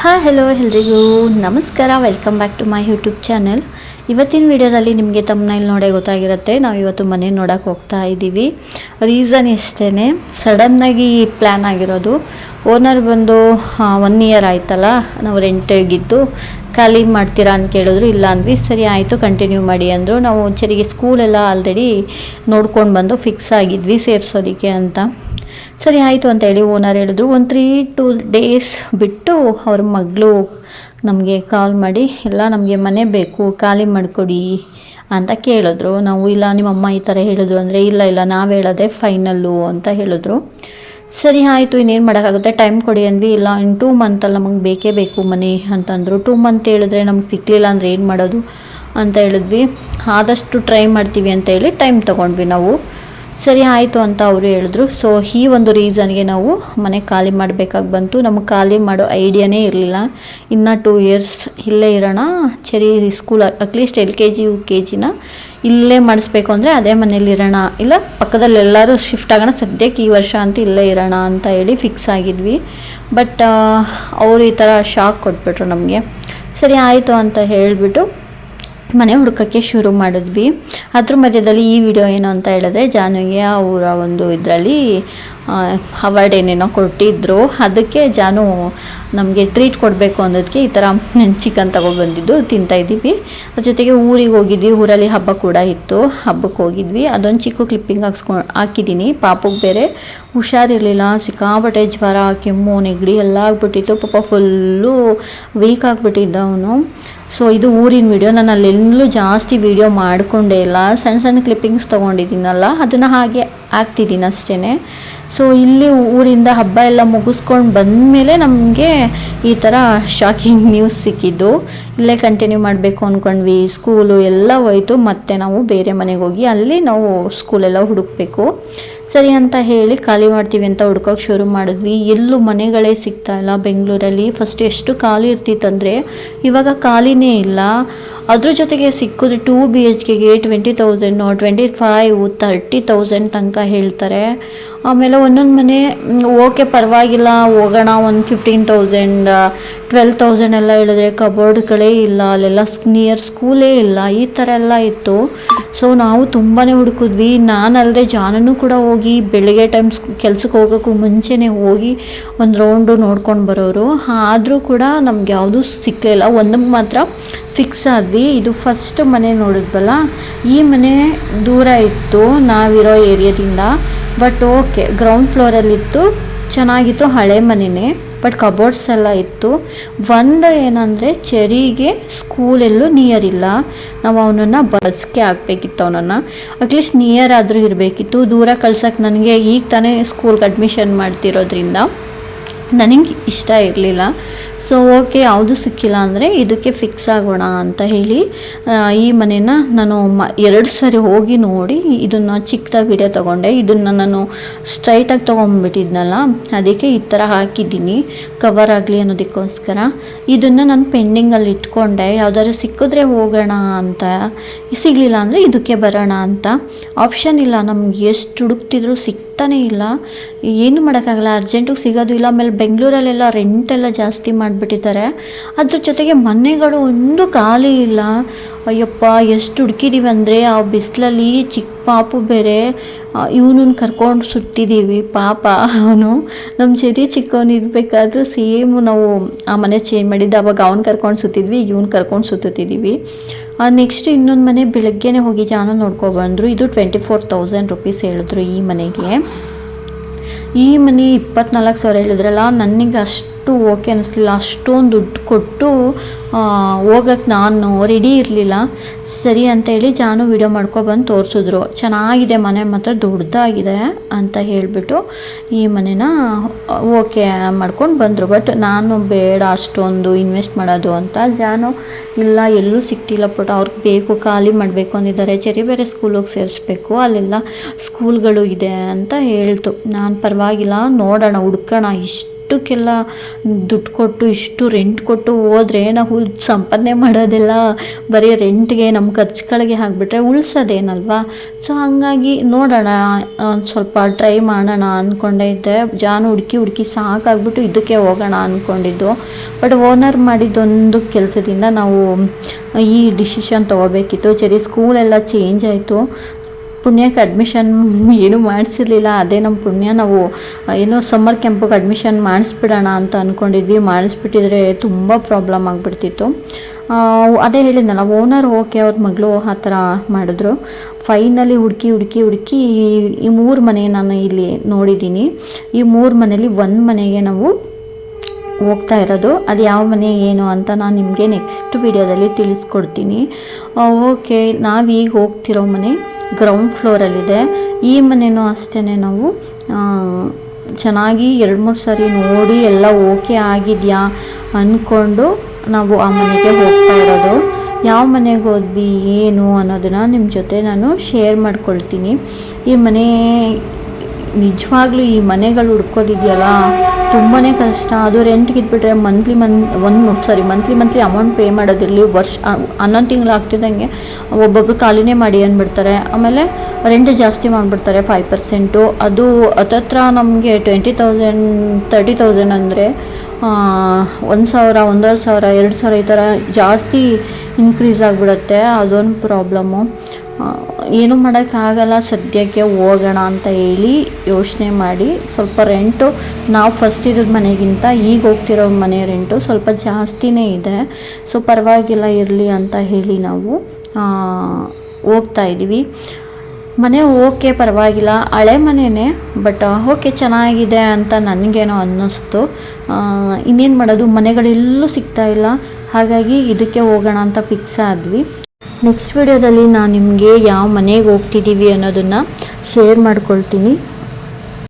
Hi hello ಎಲ್ರಿಗೂ ನಮಸ್ಕಾರ. Welcome back to my YouTube channel. ಇವತ್ತಿನ ವಿಡಿಯೋದಲ್ಲಿ ನಿಮಗೆ ತಮ್ಮನೇಲಿ ನೋಡೇ ಗೊತ್ತಾಗಿರುತ್ತೆ, ನಾವು ಇವತ್ತು ಮನೆ ನೋಡೋಕೆ ಹೋಗ್ತಾ ಇದ್ದೀವಿ. ರೀಸನ್ ಇಷ್ಟೇ, ಸಡನ್ನಾಗಿ ಪ್ಲ್ಯಾನ್ ಆಗಿರೋದು. ಓನರ್ ಬಂದು 1 ಇಯರ್ ಆಯ್ತಲ್ಲ ನಾವು ರೆಂಟಿಗಿದ್ದು, ಖಾಲಿ ಮಾಡ್ತೀರಾ ಅಂತ ಕೇಳಿದ್ರು. ಇಲ್ಲ ಅಂದ್ವಿ. ಸರಿ ಆಯಿತು ಕಂಟಿನ್ಯೂ ಮಾಡಿ ಅಂದರು. ನಾವು ಸರಿಗೆ ಸ್ಕೂಲೆಲ್ಲ ಆಲ್ರೆಡಿ ನೋಡ್ಕೊಂಡು ಬಂದು ಫಿಕ್ಸ್ ಆಗಿದ್ವಿ ಸೇರಿಸೋದಕ್ಕೆ ಅಂತ. ಸರಿ ಆಯಿತು ಅಂತ ಹೇಳಿ ಓನರ್ ಹೇಳಿದ್ರು. ಒಂದು 3-2 ಡೇಸ್ ಬಿಟ್ಟು ಅವ್ರ ಮಗಳು ನಮಗೆ ಕಾಲ್ ಮಾಡಿ, ಇಲ್ಲ ನಮಗೆ ಮನೆ ಬೇಕು ಖಾಲಿ ಮಾಡಿಕೊಡಿ ಅಂತ ಕೇಳಿದ್ರು. ನಾವು ಇಲ್ಲ ನಿಮ್ಮಮ್ಮ ಈ ಥರ ಹೇಳಿದ್ರು ಅಂದರೆ, ಇಲ್ಲ ನಾವು ಹೇಳೋದೆ ಫೈನಲ್ಲು ಅಂತ ಹೇಳಿದ್ರು. ಸರಿ ಆಯಿತು, ಇನ್ನೇನು ಮಾಡೋಕ್ಕಾಗುತ್ತೆ, ಟೈಮ್ ಕೊಡಿ ಅಂದ್ವಿ. ಇಲ್ಲ ಇನ್ನು 2 ಮಂತಲ್ಲಿ ನಮಗೆ ಬೇಕೇ ಬೇಕು ಮನೆ ಅಂತಂದರು. 2 ಮಂತ್ ಹೇಳಿದ್ರೆ ನಮ್ಗೆ ಸಿಕ್ಕಲಿಲ್ಲ ಅಂದರೆ ಏನು ಮಾಡೋದು ಅಂತ ಹೇಳಿದ್ವಿ. ಆದಷ್ಟು ಟ್ರೈ ಮಾಡ್ತೀವಿ ಅಂತ ಹೇಳಿ ಟೈಮ್ ತೊಗೊಂಡ್ವಿ ನಾವು. ಸರಿ ಆಯಿತು ಅಂತ ಅವರು ಹೇಳಿದ್ರು. ಸೊ ಈ ಒಂದು ರೀಸನ್ಗೆ ನಾವು ಮನೆ ಖಾಲಿ ಮಾಡಬೇಕಾಗಿ ಬಂತು. ನಮಗೆ ಖಾಲಿ ಮಾಡೋ ಐಡಿಯಾನೇ ಇರಲಿಲ್ಲ. ಇನ್ನು 2 ಇಯರ್ಸ್ ಇಲ್ಲೇ ಇರೋಣ, ಸರಿ ಸ್ಕೂಲ್ ಅಟ್ಲೀಸ್ಟ್ LKG UKGನ ಇಲ್ಲೇ ಮಾಡಿಸ್ಬೇಕು ಅಂದರೆ ಅದೇ ಮನೇಲಿ ಇರೋಣ, ಇಲ್ಲ ಪಕ್ಕದಲ್ಲಿ ಎಲ್ಲರೂ ಶಿಫ್ಟ್ ಆಗೋಣ, ಸದ್ಯಕ್ಕೆ ಈ ವರ್ಷ ಅಂತ ಇಲ್ಲೇ ಇರೋಣ ಅಂತ ಹೇಳಿ ಫಿಕ್ಸ್ ಆಗಿದ್ವಿ. ಬಟ್ ಅವರು ಈ ಥರ ಶಾಕ್ ಕೊಟ್ಬಿಟ್ರು ನಮಗೆ. ಸರಿ ಆಯಿತು ಅಂತ ಹೇಳಿಬಿಟ್ಟು ಮನೆ ಹುಡುಕೋಕ್ಕೆ ಶುರು ಮಾಡಿದ್ವಿ. ಅದ್ರ ಮಧ್ಯದಲ್ಲಿ ಈ ವಿಡಿಯೋ ಏನು ಅಂತ ಹೇಳಿದ್ರೆ, ಜಾನುಗೆ ಅವರ ಒಂದು ಇದರಲ್ಲಿ ಅವಾರ್ಡ್ ಏನೇನೋ ಕೊಟ್ಟಿದ್ದರು. ಅದಕ್ಕೆ ಜಾನು ನಮಗೆ ಟ್ರೀಟ್ ಕೊಡಬೇಕು ಅನ್ನೋದಕ್ಕೆ ಈ ಥರ ಚಿಕನ್ ತಗೊಬಂದಿದ್ದು ತಿಂತಾಯಿದ್ದೀವಿ. ಅದ್ರ ಜೊತೆಗೆ ಊರಿಗೆ ಹೋಗಿದ್ವಿ, ಊರಲ್ಲಿ ಹಬ್ಬ ಕೂಡ ಇತ್ತು, ಹಬ್ಬಕ್ಕೆ ಹೋಗಿದ್ವಿ. ಅದೊಂದು ಚಿಕ್ಕ ಕ್ಲಿಪ್ಪಿಂಗ್ ಹಾಕಿದ್ದೀನಿ. ಪಾಪಗೆ ಬೇರೆ ಹುಷಾರಿರಲಿಲ್ಲ, ಸಿಕ್ಕಾಪಟ್ಟೆ ಜ್ವರ, ಕೆಮ್ಮು, ನೆಗಡಿ ಎಲ್ಲ ಆಗ್ಬಿಟ್ಟಿತ್ತು. ಪಾಪ ಫುಲ್ಲು ವೀಕ್ ಆಗಿಬಿಟ್ಟಿದ್ದ ಅವನು. ಸೊ ಇದು ಊರಿನ ವಿಡಿಯೋ. ನಾನು ಅಲ್ಲೆಲ್ಲೂ ಜಾಸ್ತಿ ವಿಡಿಯೋ ಮಾಡಿಕೊಂಡೇ ಇಲ್ಲ, ಸಣ್ಣ ಕ್ಲಿಪ್ಪಿಂಗ್ಸ್ ತೊಗೊಂಡಿದ್ದೀನಲ್ಲ ಅದನ್ನು ಹಾಗೆ ಹಾಕ್ತಿದ್ದೀನಿ ಅಷ್ಟೇ. ಸೊ ಇಲ್ಲಿ ಊರಿಂದ ಹಬ್ಬ ಎಲ್ಲ ಮುಗಿಸ್ಕೊಂಡು ಬಂದಮೇಲೆ ನಮಗೆ ಈ ಥರ ಶಾಕಿಂಗ್ ನ್ಯೂಸ್ ಸಿಕ್ಕಿದ್ದು. ಇಲ್ಲೇ ಕಂಟಿನ್ಯೂ ಮಾಡಬೇಕು ಅಂದ್ಕೊಂಡ್ವಿ. ಸ್ಕೂಲು ಎಲ್ಲ ಹೋಯ್ತು. ಮತ್ತು ನಾವು ಬೇರೆ ಮನೆಗೆ ಹೋಗಿ ಅಲ್ಲಿ ನಾವು ಸ್ಕೂಲೆಲ್ಲ ಹುಡುಕಬೇಕು. ಸರಿ ಅಂತ ಹೇಳಿ ಖಾಲಿ ಮಾಡ್ತೀವಿ ಅಂತ ಹುಡ್ಕೋಕೆ ಶುರು ಮಾಡಿದ್ವಿ. ಎಲ್ಲೂ ಮನೆಗಳೇ ಸಿಗ್ತಾಯಿಲ್ಲ ಬೆಂಗಳೂರಲ್ಲಿ. ಫಸ್ಟ್ ಎಷ್ಟು ಖಾಲಿ ಇರ್ತಿತ್ತಂದರೆ ಇವಾಗ ಖಾಲಿನೇ ಇಲ್ಲ. ಅದ್ರ ಜೊತೆಗೆ ಸಿಕ್ಕಿದ್ರೆ 2 BHKಗೆ 20,000, 25,000, 30,000 ತನಕ ಹೇಳ್ತಾರೆ. ಆಮೇಲೆ ಒಂದೊಂದು ಮನೆ ಓಕೆ ಪರವಾಗಿಲ್ಲ ಹೋಗೋಣ, ಒಂದು 15,000, 12,000 ಎಲ್ಲ ಹೇಳಿದ್ರೆ ಕಬೋರ್ಡ್ಗಳೇ ಇಲ್ಲ, ಅಲ್ಲೆಲ್ಲ ನಿಯರ್ ಸ್ಕೂಲೇ ಇಲ್ಲ, ಈ ಥರ ಎಲ್ಲ ಇತ್ತು. ಸೊ ನಾವು ತುಂಬಾ ಹುಡುಕಿದ್ವಿ. ನಾನಲ್ಲದೆ ಜಾನೂ ಕೂಡ ಹೋಗಿ ಬೆಳಗ್ಗೆ ಟೈಮ್ ಕೆಲ್ಸಕ್ಕೆ ಹೋಗೋಕ್ಕೂ ಮುಂಚೆನೇ ಹೋಗಿ ಒಂದು ರೌಂಡು ನೋಡ್ಕೊಂಡು ಬರೋರು. ಆದರೂ ಕೂಡ ನಮ್ಗೆ ಯಾವುದೂ ಸಿಕ್ಕಲಿಲ್ಲ. ಒಂದಕ್ಕೆ ಮಾತ್ರ ಫಿಕ್ಸ್ ಆದ್ವಿ. ಇದು ಫಸ್ಟ್ ಮನೆ ನೋಡಿದ್ವಲ್ಲ, ಈ ಮನೆ ದೂರ ಇತ್ತು ನಾವಿರೋ ಏರಿಯಾದಿಂದ. ಬಟ್ ಓಕೆ, ಗ್ರೌಂಡ್ ಫ್ಲೋರಲ್ಲಿತ್ತು, ಚೆನ್ನಾಗಿತ್ತು, ಹಳೆ ಮನೆಯೇ. ಬಟ್ ಕಬೋರ್ಡ್ಸ್ ಎಲ್ಲ ಇತ್ತು. ಒಂದು ಏನಂದರೆ ಚೆರಿಗೆ ಸ್ಕೂಲೆಲ್ಲೂ ನಿಯರ್ ಇಲ್ಲ. ನಾವು ಅವನನ್ನು ಬಸ್ಗೆ ಹಾಕಬೇಕಿತ್ತು. ಅವನನ್ನು ಅಟ್ಲೀಸ್ಟ್ ನಿಯರ್ ಆದರೂ ಇರಬೇಕಿತ್ತು. ದೂರ ಕಳ್ಸೋಕ್ಕೆ ನನಗೆ ಈಗ ತಾನೇ ಸ್ಕೂಲ್ಗೆ ಅಡ್ಮಿಷನ್ ಮಾಡ್ತಿರೋದ್ರಿಂದ ನನಗೆ ಇಷ್ಟ ಇರಲಿಲ್ಲ. ಸೊ ಓಕೆ, ಯಾವುದು ಸಿಕ್ಕಿಲ್ಲ ಅಂದರೆ ಇದಕ್ಕೆ ಫಿಕ್ಸ್ ಆಗೋಣ ಅಂತ ಹೇಳಿ ಈ ಮನೇನ ನಾನು 2 ಸರಿ ಹೋಗಿ ನೋಡಿ ಇದನ್ನು ಚಿಕ್ಕದಾಗಿ ವಿಡಿಯೋ ತೊಗೊಂಡೆ. ಇದನ್ನು ನಾನು ಸ್ಟ್ರೈಟಾಗಿ ತೊಗೊಂಡ್ಬಿಟ್ಟಿದ್ನಲ್ಲ, ಅದಕ್ಕೆ ಈ ಥರ ಹಾಕಿದ್ದೀನಿ ಕವರ್ ಆಗಲಿ ಅನ್ನೋದಕ್ಕೋಸ್ಕರ. ಇದನ್ನು ನಾನು ಪೆಂಡಿಂಗಲ್ಲಿ ಇಟ್ಕೊಂಡೆ, ಯಾವುದಾದ್ರು ಸಿಕ್ಕಿದ್ರೆ ಹೋಗೋಣ ಅಂತ. ಸಿಗಲಿಲ್ಲ ಅಂದರೆ ಇದಕ್ಕೆ ಬರೋಣ ಅಂತ. ಆಪ್ಷನ್ ಇಲ್ಲ, ನಮ್ಗೆ ಎಷ್ಟು ಹುಡುಕ್ತಿದ್ರು ಸಿಗ್ತಾನೇ ಇಲ್ಲ. ಏನು ಮಾಡೋಕ್ಕಾಗಲ್ಲ, ಅರ್ಜೆಂಟಿಗೆ ಸಿಗೋದು ಇಲ್ಲ. ಆಮೇಲೆ ಬೆಂಗಳೂರಲ್ಲೆಲ್ಲ ರೆಂಟೆಲ್ಲ ಜಾಸ್ತಿ ಮಾಡಿಬಿಟ್ಟಿದ್ದಾರೆ. ಅದ್ರ ಜೊತೆಗೆ ಮನೆಗಳು ಒಂದು ಖಾಲಿ ಇಲ್ಲ. ಅಯ್ಯಪ್ಪ, ಎಷ್ಟು ಹುಡುಕಿದ್ದೀವಿ ಅಂದರೆ ಆ ಬಿಸಿಲಲ್ಲಿ. ಚಿಕ್ಕ ಪಾಪು ಬೇರೆ, ಇವನನ್ನು ಕರ್ಕೊಂಡು ಸುತ್ತಿದ್ದೀವಿ. ಪಾಪ ಅವನು ನಮ್ಮ ಜೊತೆ ಚಿಕ್ಕವನು ಇರಬೇಕಾದ್ರೂ ಸೇಮು ನಾವು ಆ ಮನೆ ಚೇಂಜ್ ಮಾಡಿದ್ದು. ಅವಾಗ ಅವ್ನು ಕರ್ಕೊಂಡು ಸುತ್ತಿದ್ವಿ, ಇವ್ನು ಕರ್ಕೊಂಡು ಸುತ್ತಿದ್ದೀವಿ. ನೆಕ್ಸ್ಟ್ ಇನ್ನೊಂದು ಮನೆ ಬೆಳಗ್ಗೆನೇ ಹೋಗಿ ಜಾನ ನೋಡ್ಕೊಬಂದರು. ಇದು 24,000 ರೂಪೀಸ್ ಹೇಳಿದ್ರು ಈ ಮನೆಗೆ. ಈ ಮನೆ 24,000 ಹೇಳಿದ್ರಲ್ಲ, ನನಗೆ ಅಷ್ಟು ಓಕೆ ಅನ್ನಿಸ್ಲಿಲ್ಲ. ಅಷ್ಟೊಂದು ದುಡ್ಡು ಕೊಟ್ಟು ಹೋಗಕ್ಕೆ ನಾನು ರೆಡಿ ಇರಲಿಲ್ಲ. ಸರಿ ಅಂತ ಹೇಳಿ ಜಾನು ವಿಡಿಯೋ ಮಾಡ್ಕೊಬಂದು ತೋರಿಸಿದ್ರು. ಚೆನ್ನಾಗಿದೆ ಮನೆ, ಮಾತ್ರ ದೊಡ್ಡದಾಗಿದೆ ಅಂತ ಹೇಳಿಬಿಟ್ಟು ಈ ಮನೇನ ಓಕೆ ಮಾಡ್ಕೊಂಡು ಬಂದರು. ಬಟ್ ನಾನು ಬೇಡ ಅಷ್ಟೊಂದು ಇನ್ವೆಸ್ಟ್ ಮಾಡೋದು ಅಂತ. ಜಾನು ಇಲ್ಲ, ಎಲ್ಲೂ ಸಿಕ್ತಿಲ್ಲ ಪುಟ, ಅವ್ರಿಗೆ ಬೇಕು, ಖಾಲಿ ಮಾಡಬೇಕು ಅಂದಿದ್ದಾರೆ. ಚೆರಿ ಬೇರೆ ಸ್ಕೂಲಿಗೆ ಸೇರಿಸ್ಬೇಕು, ಅಲ್ಲೆಲ್ಲ ಸ್ಕೂಲ್ಗಳು ಇದೆ ಅಂತ ಹೇಳ್ತು. ನಾನು ಪರವಾಗಿಲ್ಲ ನೋಡೋಣ, ಹುಡ್ಕೋಣ, ಇಷ್ಟಕ್ಕೆಲ್ಲ ದುಡ್ಡು ಕೊಟ್ಟು ಇಷ್ಟು ರೆಂಟ್ ಕೊಟ್ಟು ಹೋದರೆ ನಾವು ಸಂಪಾದನೆ ಮಾಡೋದೆಲ್ಲ ಬರೀ ರೆಂಟ್ಗೆ ನಮ್ಮ ಖರ್ಚುಗಳಿಗೆ ಹಾಕಿಬಿಟ್ರೆ ಉಳಿಸೋದೇನಲ್ವಾ. ಸೊ ಹಾಗಾಗಿ ನೋಡೋಣ, ಸ್ವಲ್ಪ ಟ್ರೈ ಮಾಡೋಣ ಅಂದ್ಕೊಂಡೇ ಇದ್ದೆ. ಜಾನು ಹುಡುಕಿ ಸಾಕಾಗ್ಬಿಟ್ಟು ಇದಕ್ಕೆ ಹೋಗೋಣ ಅಂದ್ಕೊಂಡಿದ್ದು. ಬಟ್ ಓನರ್ ಮಾಡಿದ್ದೊಂದು ಕೆಲಸದಿಂದ ನಾವು ಈ ಡಿಸಿಷನ್ ತೊಗೋಬೇಕಿತ್ತು. ಸರಿ, ಸ್ಕೂಲೆಲ್ಲ ಚೇಂಜ್ ಆಯಿತು, ಪುಣ್ಯಕ್ಕೆ ಅಡ್ಮಿಷನ್ ಏನೂ ಮಾಡಿಸಿರ್ಲಿಲ್ಲ. ಅದೇ ನಮ್ಮ ಪುಣ್ಯ. ನಾವು ಏನೋ ಸಮ್ಮರ್ ಕ್ಯಾಂಪಿಗೆ ಅಡ್ಮಿಷನ್ ಮಾಡಿಸ್ಬಿಡೋಣ ಅಂತ ಅಂದ್ಕೊಂಡಿದ್ವಿ. ಮಾಡಿಸ್ಬಿಟ್ಟಿದ್ರೆ ತುಂಬ ಪ್ರಾಬ್ಲಮ್ ಆಗಿಬಿಡ್ತಿತ್ತು. ಅದೇ ಹೇಳಿದ್ನಲ್ಲ, ಓನರ್ ಓಕೆ, ಅವ್ರ ಮಗಳು ಆ ಥರ ಮಾಡಿದ್ರು. ಫೈನಲಿ ಹುಡುಕಿ ಈ 3 ಮನೆ ನಾನು ಇಲ್ಲಿ ನೋಡಿದ್ದೀನಿ. ಈ 3 ಮನೇಲಿ ಒಂದು ಮನೆಗೆ ನಾವು ಹೋಗ್ತಾ ಇರೋದು. ಅದು ಯಾವ ಮನೆ ಏನು ಅಂತ ನಾನು ನಿಮಗೆ ನೆಕ್ಸ್ಟ್ ವಿಡಿಯೋದಲ್ಲಿ ತಿಳಿಸ್ಕೊಡ್ತೀನಿ. ಓಕೆ, ನಾವೀಗ ಹೋಗ್ತಿರೋ ಮನೆ ಗ್ರೌಂಡ್ ಫ್ಲೋರಲ್ಲಿದೆ. ಈ ಮನೆಯೂ ಅಷ್ಟೇ, ನಾವು ಚೆನ್ನಾಗಿ 2-3 ಸಾರಿ ನೋಡಿ ಎಲ್ಲ ಓಕೆ ಆಗಿದೆಯಾ ಅಂದ್ಕೊಂಡು ನಾವು ಆ ಮನೆಗೆ ಹೋಗ್ತಾ ಇರೋದು. ಯಾವ ಮನೆಗೆ ಹೋದ್ವಿ ಏನು ಅನ್ನೋದನ್ನು ನಿಮ್ಮ ಜೊತೆ ನಾನು ಶೇರ್ ಮಾಡ್ಕೊಳ್ತೀನಿ. ಈ ಮನೆ ನಿಜವಾಗ್ಲೂ ಈ ಮನೆಗಳು ಹುಡ್ಕೋದಿದೆಯಲ್ಲ ತುಂಬಾ ಕಷ್ಟ. ಅದು ರೆಂಟ್ಗೆ ಇದ್ಬಿಟ್ರೆ ಮಂತ್ಲಿ ಅಮೌಂಟ್ ಪೇ ಮಾಡೋದಿರಲಿ, 11 ತಿಂಗಳು ಆಗ್ತಿದ್ದಂಗೆ ಒಬ್ಬೊಬ್ರು ಖಾಲಿನೇ ಮಾಡಿ ಅಂದ್ಬಿಡ್ತಾರೆ. ಆಮೇಲೆ ರೆಂಟ್ ಜಾಸ್ತಿ ಮಾಡಿಬಿಡ್ತಾರೆ 5%. ಅದು ಹತ್ತತ್ರ ನಮಗೆ 20,000 30,000 ಅಂದರೆ 1,000 1,500 2,000 ಈ ಥರ ಜಾಸ್ತಿ ಇನ್ಕ್ರೀಸ್ ಆಗಿಬಿಡುತ್ತೆ. ಅದೊಂದು ಪ್ರಾಬ್ಲಮ್ಮು. ಏನೂ ಮಾಡೋಕ್ಕಾಗಲ್ಲ. ಸದ್ಯಕ್ಕೆ ಹೋಗೋಣ ಅಂತ ಹೇಳಿ ಯೋಚನೆ ಮಾಡಿ ಸ್ವಲ್ಪ ರೆಂಟು ನಾವು ಫಸ್ಟ್ ಇರೋದು ಮನೆಗಿಂತ ಈಗ ಹೋಗ್ತಿರೋ ಮನೆ ರೆಂಟು ಸ್ವಲ್ಪ ಜಾಸ್ತಿನೇ ಇದೆ. ಸೊ ಪರವಾಗಿಲ್ಲ ಇರಲಿ ಅಂತ ಹೇಳಿ ನಾವು ಹೋಗ್ತಾ ಇದ್ದೀವಿ. ಮನೆ ಓಕೆ, ಪರವಾಗಿಲ್ಲ, ಹಳೆ ಮನೆಯೇ, ಬಟ್ ಓಕೆ ಚೆನ್ನಾಗಿದೆ ಅಂತ ನನಗೇನೋ ಅನ್ನಿಸ್ತು. ಇನ್ನೇನು ಮಾಡೋದು, ಮನೆಗಳೆಲ್ಲೂ ಸಿಗ್ತಾಯಿಲ್ಲ. ಹಾಗಾಗಿ ಇದಕ್ಕೆ ಹೋಗೋಣ ಅಂತ ಫಿಕ್ಸ್ ಆದ್ವಿ. ನೆಕ್ಸ್ಟ್ ವಿಡಿಯೋದಲ್ಲಿ ನಾನು ನಿಮಗೆ ಯಾವ ಮನೆಗೆ ಹೋಗ್ತಿದ್ದೀವಿ ಅನ್ನೋದನ್ನು ಶೇರ್ ಮಾಡ್ಕೊಳ್ತೀನಿ.